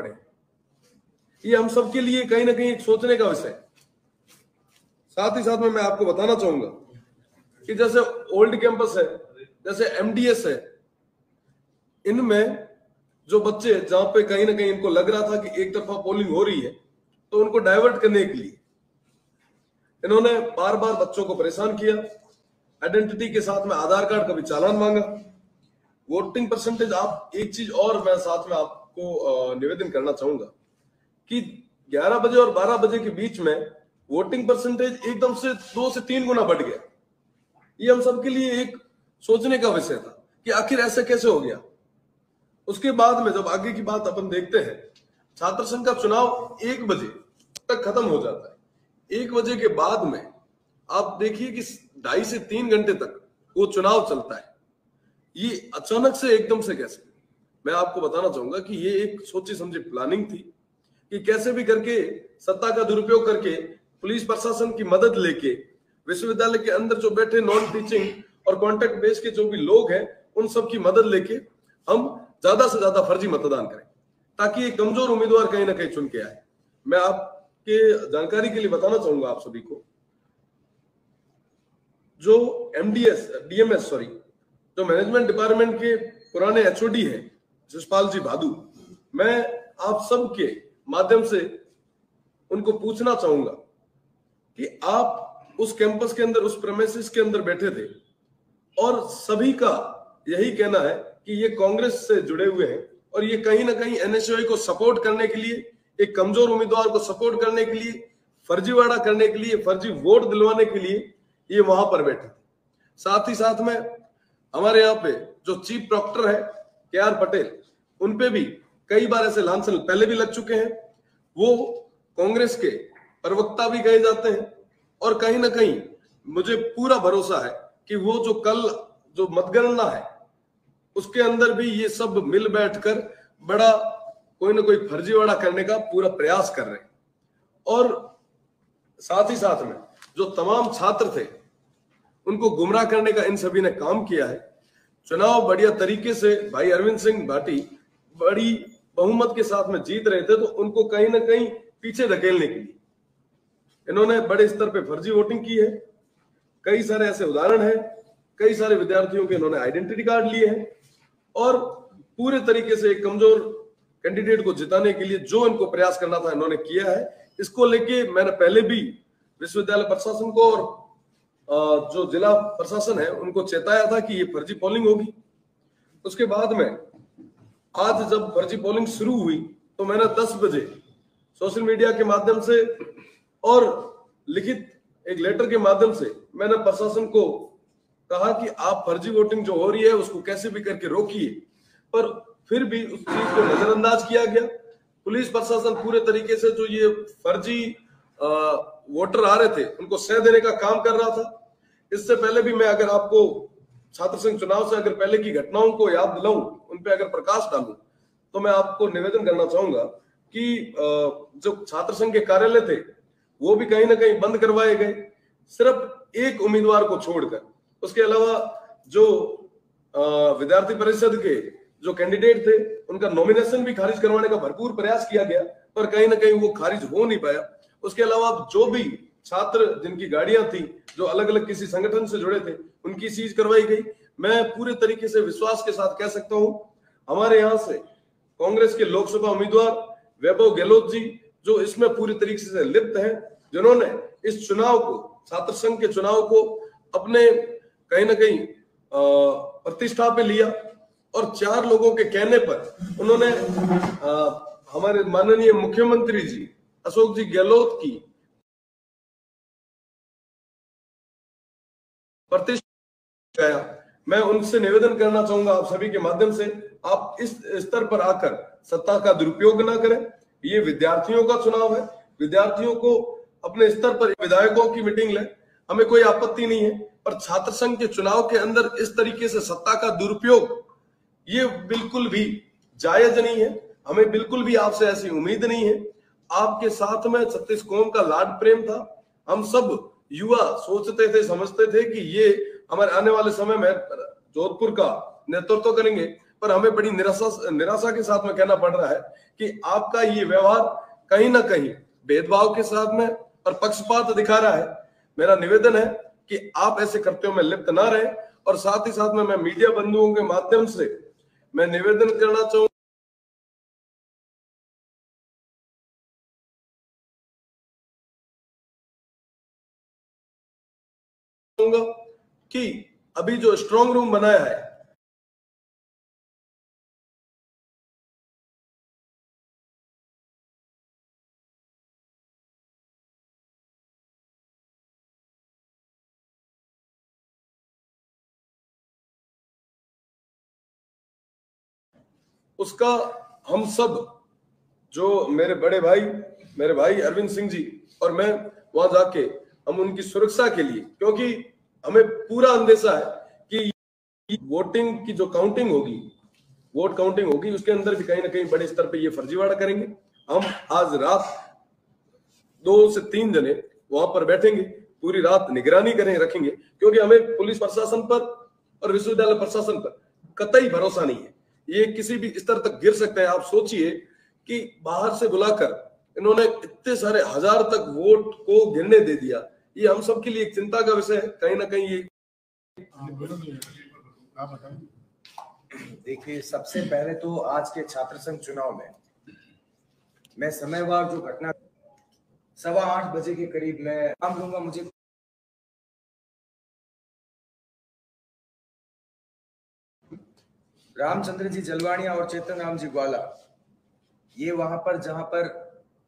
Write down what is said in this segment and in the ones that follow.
पड़े। ये हम सबके लिए कहीं ना कहीं एक सोचने का विषय है। साथ ही साथ में मैं आपको बताना चाहूंगा कि जैसे ओल्ड कैंपस है, जैसे एमडीएस है, इनमें जो बच्चे जहां पे कहीं ना कहीं इनको लग रहा था कि एक तरफा पोलिंग हो रही है, तो उनको डाइवर्ट करने के लिए इन्होंने बार बार बच्चों को परेशान किया। आइडेंटिटी के साथ में आधार कार्ड का भी चालान मांगा। वोटिंग परसेंटेज, आप एक चीज और मैं साथ में आपको निवेदन करना चाहूंगा कि 11 बजे और 12 बजे के बीच में वोटिंग परसेंटेज एकदम से 2 से 3 गुना बढ़ गया। ये हम सबके लिए एक सोचने का विषय था कि आखिर ऐसा कैसे हो गया। उसके बाद में जब आगे की बात अपन देखते हैं, छात्र संघ का चुनाव 1 बजे तक खत्म हो जाता है। 1 बजे के बाद में आप देखिए कि 2.5 से 3 घंटे तक वो चुनाव चलता है। ये अचानक से एकदम से कैसे? मैं आपको बताना चाहूंगा कि ये एक सोची समझी प्लानिंग थी कि कैसे भी करके सत्ता का दुरुपयोग करके पुलिस प्रशासन की मदद लेके विश्वविद्यालय के अंदर जो बैठे नॉन टीचिंग और कॉन्ट्रैक्ट बेस के जो भी लोग हैं उन सब की मदद लेके हम ज्यादा से ज्यादा फर्जी मतदान करें ताकि एक कमजोर उम्मीदवार कहीं ना कहीं चुन के आए। मैं आपके जानकारी के लिए बताना चाहूंगा आप सभी को, जो डीएमएस जो मैनेजमेंट डिपार्टमेंट के पुराने एचओडी हैं जसपाल जी भादु, मैं आप सबके माध्यम से उनको पूछना चाहूंगा कि आप उस कैंपस के अंदर, उस प्रेमिसेस के अंदर बैठे थे और सभी का यही कहना है कि ये कांग्रेस से जुड़े हुए हैं और ये कहीं ना कहीं एनएसयूआई को सपोर्ट करने के लिए, एक कमजोर उम्मीदवार को सपोर्ट करने के लिए, फर्जीवाड़ा करने के लिए, फर्जी वोट दिलवाने के लिए ये वहां पर बैठे थे। साथ ही साथ में हमारे यहाँ पे जो चीफ प्रॉक्टर है KR पटेल, उनपे भी कई बार ऐसे लांछन पहले भी लग चुके हैं। वो कांग्रेस के प्रवक्ता भी कहे जाते हैं और कहीं ना कहीं मुझे पूरा भरोसा है कि वो जो कल जो मतगणना है उसके अंदर भी ये सब मिल बैठकर बड़ा कोई ना कोई फर्जीवाड़ा करने का पूरा प्रयास कर रहे हैं। और साथ ही साथ में जो तमाम छात्र थे उनको गुमराह करने का इन सभी ने काम किया है। चुनाव बढ़िया तरीके से भाई अरविंद सिंह भाटी बड़ी बहुमत के साथ में जीत रहे थे, तो उनको कहीं ना कहीं पीछे धकेलने के लिए इन्होंने बड़े स्तर पे फर्जी वोटिंग की है। कई सारे ऐसे उदाहरण हैं, कई सारे विद्यार्थियों के इन्होंने आइडेंटिटी कार्ड लिए हैं और पूरे तरीके से एक कमजोर कैंडिडेट को जिताने के लिए जो इनको प्रयास करना था इन्होंने किया है। इसको लेके मैंने पहले भी विश्वविद्यालय प्रशासन को और जो जिला प्रशासन है उनको चेताया था कि ये फर्जी पोलिंग होगी। उसके बाद में आज जब फर्जी पोलिंग शुरू हुई तो मैंने 10 बजे सोशल मीडिया के माध्यम से और लिखित एक लेटर के माध्यम से मैंने प्रशासन को कहा कि आप फर्जी वोटिंग जो हो रही है उसको कैसे भी करके रोकिए, पर फिर भी उस चीज को नजरअंदाज किया गया। पुलिस प्रशासन पूरे तरीके से जो ये फर्जी वोटर आ रहे थे उनको सह देने का काम कर रहा था। इससे पहले भी मैं अगर आपको छात्र संघ चुनाव से अगर पहले की घटनाओं को याद दिलाऊं, उन पे अगर प्रकाश डालूं, तो मैं आपको निवेदन करना चाहूंगा कि जो छात्र संघ के कार्यालय थे वो भी कहीं ना कहीं बंद करवाए गए, सिर्फ एक उम्मीदवार को छोड़कर। उसके अलावा जो विद्यार्थी परिषद के जो कैंडिडेट थे उनका नॉमिनेशन भी खारिज करवाने का भरपूर प्रयास किया गया, पर कहीं ना कहीं वो खारिज हो नहीं पाया। उसके अलावा जो भी छात्र जिनकी गाड़ियां थी जो अलग अलग किसी संगठन से जुड़े थे उनकी सीज करवाई गई। मैं पूरे तरीके से विश्वास के साथ कह सकता हूं हमारे यहां से कांग्रेस के लोकसभा उम्मीदवार वैभव गहलोत जी जो इसमें पूरी तरीके से लिप्त हैं, जिन्होंने इस चुनाव को, छात्र संघ के चुनाव को अपने कहीं ना कहीं प्रतिष्ठा पे लिया और 4 लोगों के कहने पर उन्होंने हमारे माननीय मुख्यमंत्री जी अशोक जी गहलोत की प्रतिष्ठा। मैं उनसे निवेदन करना चाहूंगा आप सभी के माध्यम से, आप इस स्तर पर आकर सत्ता का दुरुपयोग ना करें। ये विद्यार्थियों का चुनाव है, विद्यार्थियों को अपने स्तर पर विधायकों की मीटिंग ले, हमें कोई आपत्ति नहीं है, पर छात्र संघ के चुनाव के अंदर इस तरीके से सत्ता का दुरुपयोग ये बिल्कुल भी जायज नहीं है। हमें बिल्कुल भी आपसे ऐसी उम्मीद नहीं है। आपके साथ में 36 कौम का लाड प्रेम था। हम सब युवा सोचते थे, समझते थे कि ये हमारे आने वाले समय में जोधपुर का नेतृत्व करेंगे, पर हमें बड़ी निराशा के साथ में कहना पड़ रहा है कि आपका ये व्यवहार कहीं ना कहीं भेदभाव के साथ में और पक्षपात दिखा रहा है। मेरा निवेदन है कि आप ऐसे कृत्यों में लिप्त ना रहे, और साथ ही साथ में मैं मीडिया बंधुओं के माध्यम से मैं निवेदन करना चाहूंगा कि अभी जो स्ट्रांग रूम बनाया है, उसका हम सब, जो मेरे बड़े भाई, मेरे भाई अरविंद सिंह जी और मैं, वहां जाके हम उनकी सुरक्षा के लिए, क्योंकि हमें पूरा अंदेशा है कि वोटिंग की जो काउंटिंग होगी, वोट काउंटिंग होगी, उसके अंदर भी कहीं ना कहीं बड़े स्तर पे ये फर्जीवाड़ा करेंगे। हम आज रात 2 से 3 जने वहां पर बैठेंगे, पूरी रात निगरानी रखेंगे, क्योंकि हमें पुलिस प्रशासन पर और विश्वविद्यालय प्रशासन पर कतई भरोसा नहीं है। ये किसी भी स्तर तक गिर सकते हैं। आप सोचिए कि बाहर से बुलाकर इन्होंने इतने सारे हजार तक वोट को गिरने दे दिया। ये हम सब के लिए एक चिंता का विषय है कहीं ना कहीं। ये देखिए, सबसे पहले तो आज के छात्र संघ चुनाव में मैं समयवार जो घटना 8:15 बजे के करीब मैं नाम लूंगा, मुझे रामचंद्र जी जलवाणिया और चेतन राम जी ग्वाला, ये वहां पर जहां पर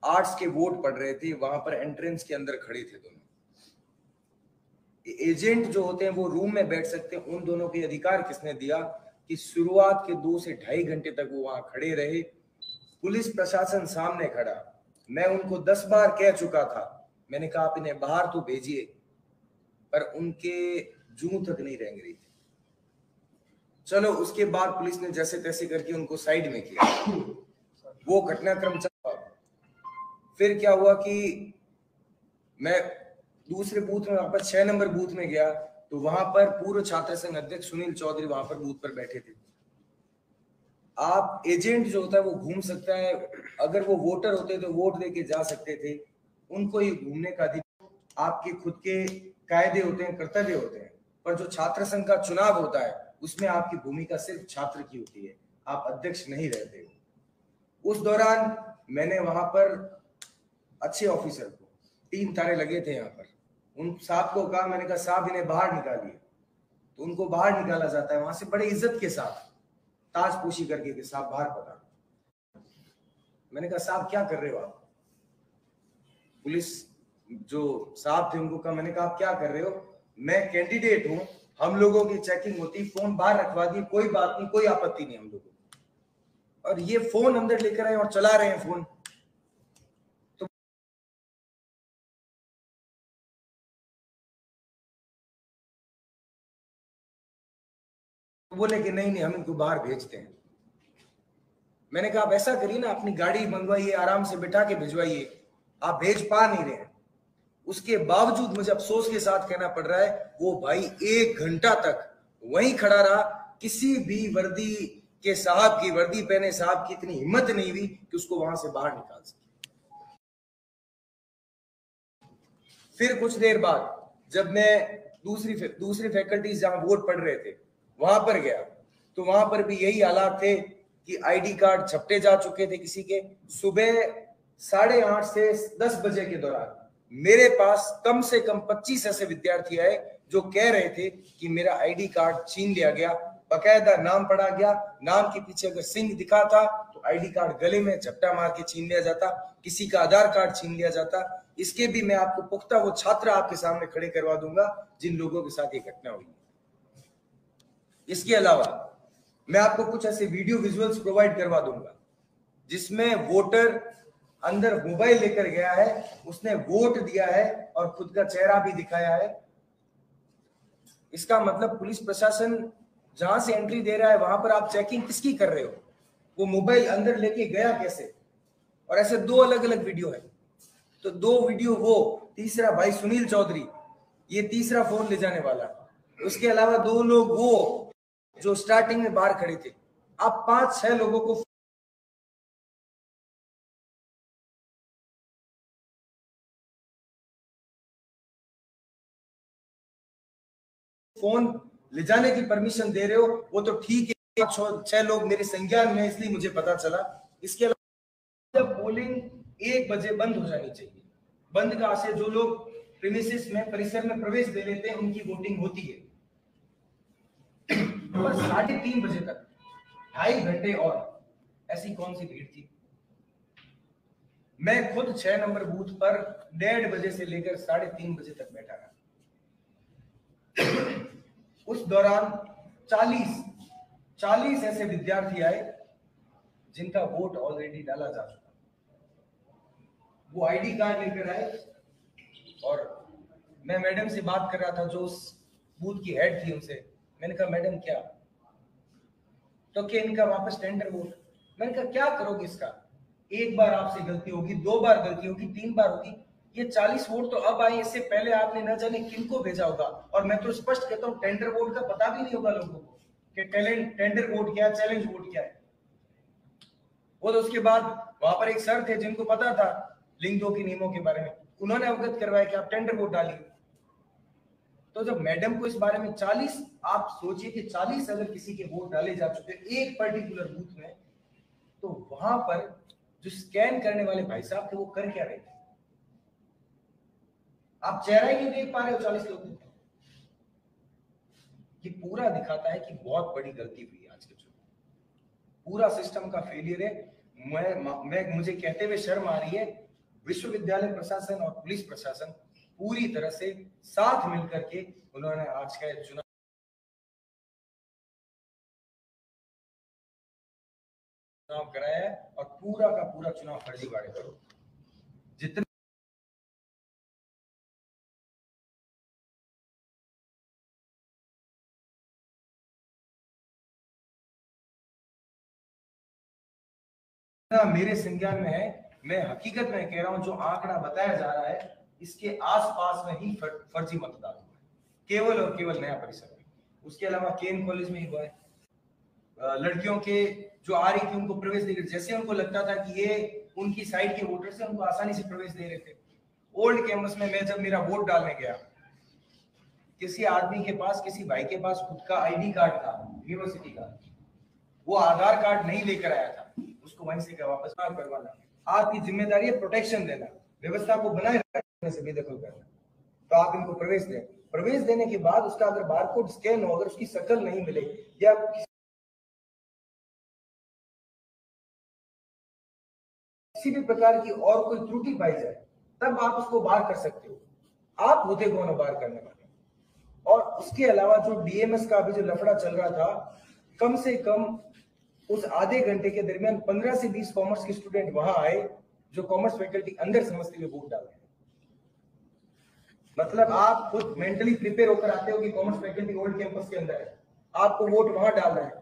आर्ट्स के वोट पड़ रहे थे, वहां पर एंट्रेंस के अंदर खड़े थे दोनों। एजेंट जो होते हैं वो रूम में बैठ सकते हैं, उन दोनों के अधिकार किसने दिया कि शुरुआत के 2 से 2.5 घंटे तक वो वहां खड़े रहे। पुलिस प्रशासन सामने खड़ा, मैं उनको 10 बार कह चुका था, मैंने कहा आप इन्हें बाहर तो भेजिए, पर उनके जूं तक नहीं रेंग रही थी। चलो, उसके बाद पुलिस ने जैसे तैसे करके उनको साइड में किया, वो घटनाक्रम चला। फिर क्या हुआ कि मैं दूसरे बूथ में, वहां पर 6 नंबर बूथ में गया, तो वहां पर पूर्व छात्र संघ अध्यक्ष सुनील चौधरी वहां पर बूथ पर बैठे थे। आप एजेंट जो होता है वो घूम सकता है, अगर वो वोटर होते तो वोट देके जा सकते थे, उनको ये घूमने का अधिकार, आपके खुद के कायदे होते हैं, कर्तव्य होते हैं, पर जो छात्र संघ का चुनाव होता है उसमें आपकी भूमिका सिर्फ छात्र की होती है, आप अध्यक्ष नहीं रहते हो। उस दौरान मैंने वहां पर अच्छे ऑफिसर को, 3 तारे लगे थे यहाँ पर, उन साहब को कहा, मैंने कहा साहब इन्हें बाहर निकालिए, तो उनको बाहर निकाला जाता है वहां से बड़े इज्जत के साथ, ताजपोशी करके कि साहब बाहर पड़ा। मैंने कहा साहब क्या कर रहे हो आप? पुलिस जो साहब थे उनको कहा, मैंने कहा आप क्या कर रहे हो? मैं कैंडिडेट हूं, हम लोगों की चेकिंग होती, फोन बाहर रखवा दी, कोई बात नहीं, कोई आपत्ति नहीं हम लोगों को। और ये फोन अंदर लेकर आए और चला रहे हैं फोन। तो बोले कि नहीं हम इनको बाहर भेजते हैं। मैंने कहा आप ऐसा करिए ना, अपनी गाड़ी मंगवाइए, आराम से बिठा के भिजवाइए, आप भेज पा नहीं रहे हैं। उसके बावजूद मुझे अफसोस के साथ कहना पड़ रहा है, वो भाई 1 घंटा तक वहीं खड़ा रहा, किसी भी वर्दी के साहब की, वर्दी पहने साहब की इतनी हिम्मत नहीं हुई कि उसको वहां से बाहर निकाल सके। फिर कुछ देर बाद जब मैं दूसरी फैकल्टीज जहां वोट पढ़ रहे थे वहां पर गया, तो वहां पर भी यही हालात थे कि आईडी कार्ड छपटे जा चुके थे किसी के। सुबह 8:30 से 10 बजे के दौरान मेरे पास कम से कम 25 ऐसे विद्यार्थी आए जो कह रहे थे कि मेरा आईडी कार्ड छीन लिया गया, बकायदा नाम पढ़ा गया, नाम के पीछे अगर सिंह दिखा था तो आईडी कार्ड गले में झपटा मार के छीन लिया जाता, किसी का आधार कार्ड छीन लिया जाता। इसके भी मैं आपको पुख्ता वो छात्र आपके सामने खड़े करवा दूंगा जिन लोगों के साथ ये घटना हुई। इसके अलावा मैं आपको कुछ ऐसे वीडियो विजुअल्स प्रोवाइड करवा दूंगा जिसमें वोटर अंदर मोबाइल लेकर गया है, उसने वोट दिया है और खुद का चेहरा भी दिखाया है। इसका मतलब पुलिस प्रशासन जहां से एंट्री दे रहा है वहां पर आप चेकिंग किसकी कर रहे हो? वो मोबाइल अंदर लेके गया कैसे? और ऐसे 2 अलग अलग वीडियो है। तो 2 वीडियो वो, तीसरा भाई सुनील चौधरी, ये तीसरा फोन ले जाने वाला। उसके अलावा 2 लोग वो जो स्टार्टिंग में बाहर खड़े थे, आप 5-6 लोगों को फोन ले जाने की परमिशन दे रहे हो, वो तो ठीक है, 6 लोग मेरे संज्ञान में, इसलिए मुझे पता चला। इसके अलावा जब पोलिंग 1 बजे बंद हो जानी चाहिए, बंद का आशय जो लोग प्रीमिसेस में, परिसर में प्रवेश दे लेते हैं उनकी वोटिंग होती है, पर 3:30 बजे तक 2.5 घंटे और ऐसी कौन सी भीड़ थी? मैं खुद 6 नंबर बूथ पर 1:30 बजे से लेकर 3:30 बजे तक बैठा रहा। उस दौरान 40 ऐसे विद्यार्थी आए जिनका वोट ऑलरेडी डाला जा चुका। वो आईडी कार्ड लेकर आए और मैं मैडम से बात कर रहा था जो उस बूथ की हेड थी, उनसे मैंने कहा मैडम क्या? तो क्या इनका वापस टेंडर वोट। मैंने कहा क्या करोगे इसका? एक बार आपसे गलती होगी, 2 बार गलती होगी, 3 बार होगी, ये 40 वोट तो अब आए, इससे पहले आपने न जाने किनको भेजा होगा। और मैं तो स्पष्ट कहता हूं टेंडर वोट का पता भी नहीं होगा लोगों को कि टेंडर वोट क्या है, चैलेंज वोट क्या है। और उसके बाद वहां पर एक सर थे जिनको पता था लिंग 2 के नियमों के बारे में, उन्होंने अवगत करवाया कि आप टेंडर वोट डालिए। तो जब मैडम को इस बारे में 40, आप सोचिए कि 40 अगर किसी के वोट डाले जा चुके एक पर्टिकुलर बूथ में, तो वहां पर जो स्कैन करने वाले भाई साहब थे वो कर क्या रहे थे? आप चेहरा ही नहीं देख पा रहे हो 40 लोगों का। ये पूरा दिखाता है कि बहुत बड़ी गलती हुई आज के चुनाव, पूरा सिस्टम का फेलियर है। मुझे कहते हुए शर्म आ रही है, विश्वविद्यालय प्रशासन और पुलिस प्रशासन पूरी तरह से साथ मिलकर के उन्होंने आज का चुनाव कराया है और पूरा का पूरा चुनाव फर्जीवाड़े करो। जितने मेरे संज्ञान में है, मैं हकीकत में कह रहा हूं, जो आंकड़ा बताया जा रहा है इसके आसपास में ही फर्जी मतदान हुआ है, केवल और केवल नया परिसर में। उसके अलावा केन कॉलेज में ही हुआ है। लड़कियों के जो आ रही थी उनको प्रवेश दे रहे, जैसे उनको लगता था कि ये उनकी साइड के वोटर से, उनको आसानी से प्रवेश दे रहे थे। ओल्ड कैंपस में मैं जब मेरा वोट डालने गया, किसी आदमी के पास, किसी भाई के पास खुद का आईडी कार्ड था यूनिवर्सिटी का, वो आधार कार्ड नहीं लेकर आया था, उसको वहीं से वापस करवाना। आपकी जिम्मेदारी है प्रोटेक्शन देना, व्यवस्था को बनाए रखने से बेदखल करना। तो आप इनको प्रवेश दें, प्रवेश देने के बाद उसका अगर बारकोड स्कैन हो, अगर उसकी शक्ल नहीं मिले या किसी भी प्रकार की और कोई त्रुटि पाई जाए, तब आप उसको बाहर कर सकते हो। आप होते कौन हो बाहर करने वाले? और उसके अलावा जो डीएमएस का अभी जो लफड़ा चल रहा था, कम से कम उस आधे घंटे के दरमियान 15 से 20 कॉमर्स के स्टूडेंट वहां आए जो कॉमर्स फैकल्टी अंदर समझते हुए वोट डाल रहे हैं। मतलब आप खुद मेंटली प्रिपेयर होकर आते हो कि कॉमर्स फैकल्टी ओल्ड कैंपस के अंदर है, आपको वोट वहां डालना है,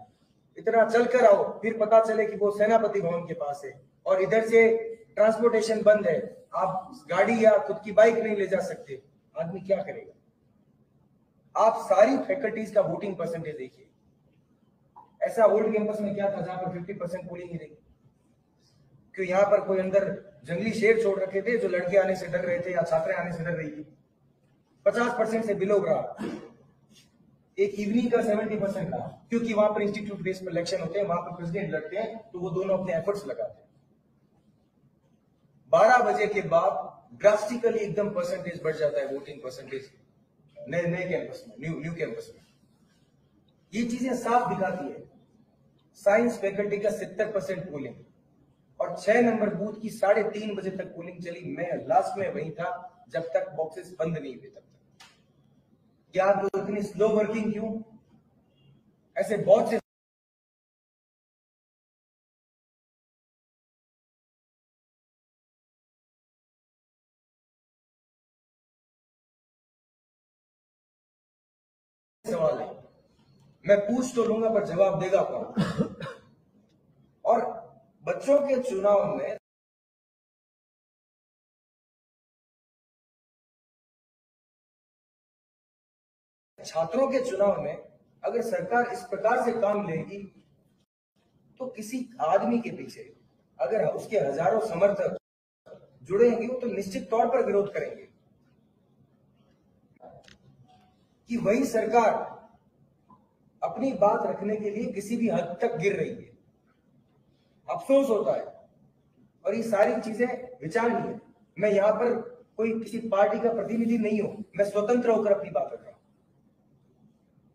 इतना चल कर आओ, फिर पता चले कि वो सेनापति भवन के पास है और इधर से ट्रांसपोर्टेशन बंद है, आप गाड़ी या खुद की बाइक नहीं ले जा सकते, आदमी क्या करेगा? आप सारी फैकल्टीज का वोटिंग परसेंटेज देखिए। ऐसा ओल्ड कैंपस में क्या था जहां पर 50% पोलिंग ही रही? क्यों यहाँ पर कोई अंदर जंगली शेर छोड़ रखे थे जो लड़के आने से डर रहे थे या छात्रें आने से डर रही थी? 50% से बिलो रहा। एक इवनिंग का 70% रहा, क्योंकि वहां पर इंस्टीट्यूट बेस पर इलेक्शन होते हैं, वहां पर प्रेसिडेंट लड़ते हैं, तो वो दोनों अपने एफर्ट्स लगाते हैं। 12 बजे के बाद ड्रास्टिकली एकदम परसेंटेज बढ़ जाता है, वोटिंग परसेंटेज नए कैंपस में, न्यू कैंपस में। ये चीजें साफ दिखाती है। साइंस फैकल्टी का 70% पोलिंग और 6 नंबर बूथ की 3:30 बजे तक पोलिंग चली। मैं लास्ट में वहीं था जब तक बॉक्सेस बंद नहीं हुए तब तक। क्या आप लोग इतनी स्लो वर्किंग क्यों? ऐसे बहुत से सवाल है, मैं पूछ तो लूंगा पर जवाब देगा कौन? और बच्चों के चुनाव में, छात्रों के चुनाव में अगर सरकार इस प्रकार से काम लेगी तो किसी आदमी के पीछे अगर उसके हजारों समर्थक जुड़ेंगे तो निश्चित तौर पर विरोध करेंगे कि वही सरकार अपनी बात रखने के लिए किसी भी हद तक गिर रही है। अफसोस होता है और ये सारी चीजें विचारणीय है। मैं यहाँ पर कोई किसी पार्टी का प्रतिनिधि नहीं हूं, मैं स्वतंत्र होकर अपनी बात रख रहा हूं।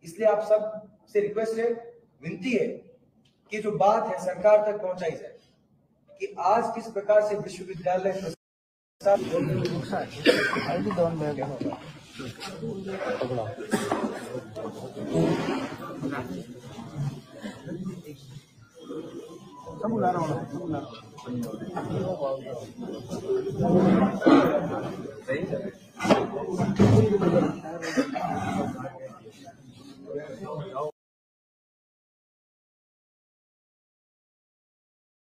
इसलिए आप सब से रिक्वेस्ट है, विनती है कि जो बात है सरकार तक पहुंचाई जाए कि आज किस प्रकार से विश्वविद्यालय सही है।